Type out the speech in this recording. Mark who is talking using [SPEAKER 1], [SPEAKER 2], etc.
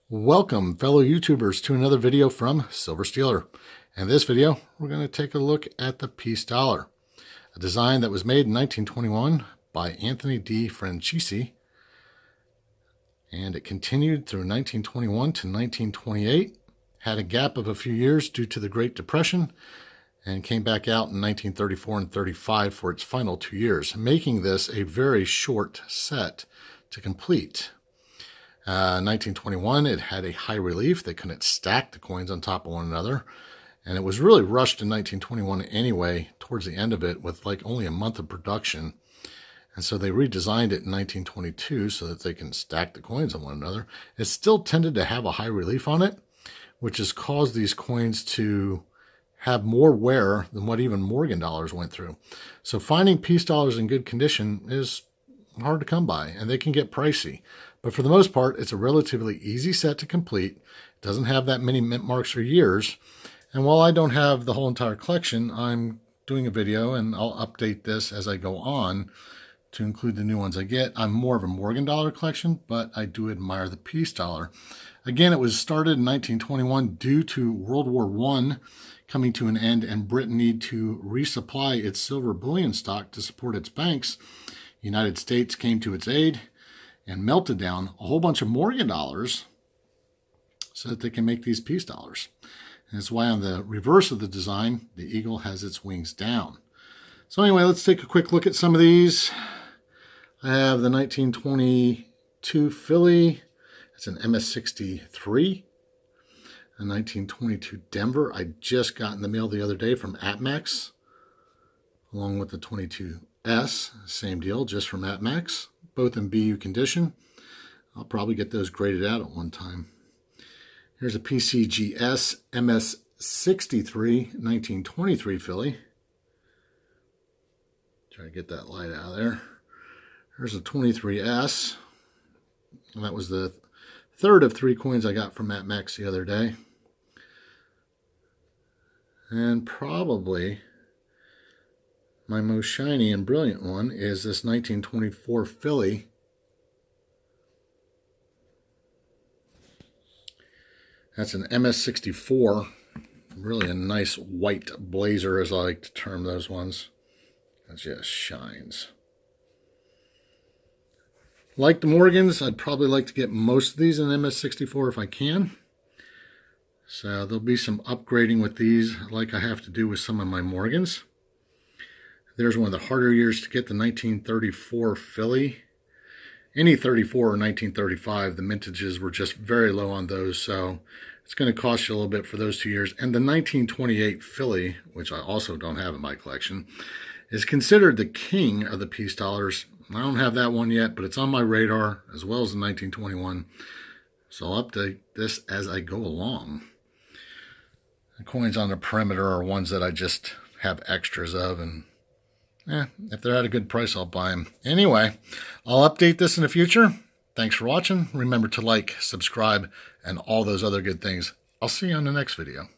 [SPEAKER 1] Welcome, fellow YouTubers, to another video from Silver Stealer. In this video, we're going to take a look at the Peace Dollar, a design that was made in 1921 by Anthony D. Franchisi, and it continued through 1921 to 1928, had a gap of a few years due to the Great Depression, and came back out in 1934 and 35 for its final 2 years, making this a very short set to complete. 1921, it had a high relief. They couldn't stack the coins on top of one another. And it was really rushed in 1921 anyway, towards the end of it, with like only a month of production. And so they redesigned it in 1922 so that they can stack the coins on one another. It still tended to have a high relief on it, which has caused these coins to have more wear than what even Morgan dollars went through. So finding Peace dollars in good condition is hard to come by, and they can get pricey. But for the most part, it's a relatively easy set to complete. It doesn't have that many mint marks or years. And while I don't have the whole entire collection, I'm doing a video and I'll update this as I go on to include the new ones I get. I'm more of a Morgan dollar collection, but I do admire the Peace dollar. Again, it was started in 1921 due to World War I coming to an end and Britain need to resupply its silver bullion stock to support its banks. The United States came to its aid and melted down a whole bunch of Morgan dollars so that they can make these Peace dollars. And that's why on the reverse of the design, the eagle has its wings down. So anyway, let's take a quick look at some of these. I have the 1922 Philly. It's an MS63. A 1922 Denver I just got in the mail the other day from APMEX, along with the 22S, same deal, just from APMEX, both in BU condition. I'll probably get those graded out at one time. Here's a PCGS MS63 1923 Philly. Try to get that light out of there. Here's a 23S. And that was the third of 3 coins I got from APMEX the other day. And probably my most shiny and brilliant one is this 1924 Philly. That's an MS64. Really a nice white blazer, as I like to term those ones. That just shines. Like the Morgans, I'd probably like to get most of these in MS64 if I can. So there'll be some upgrading with these like I have to do with some of my Morgans. There's one of the harder years to get, the 1934 Philly. Any 34 or 1935, the mintages were just very low on those, so it's going to cost you a little bit for those 2 years. And the 1928 Philly, which I also don't have in my collection, is considered the king of the Peace dollars. I don't have that one yet, but it's on my radar, as well as the 1921. So I'll update this as I go along. The coins on the perimeter are ones that I just have extras of, and if they're at a good price, I'll buy them. Anyway, I'll update this in the future. Thanks for watching. Remember to like, subscribe, and all those other good things. I'll see you on the next video.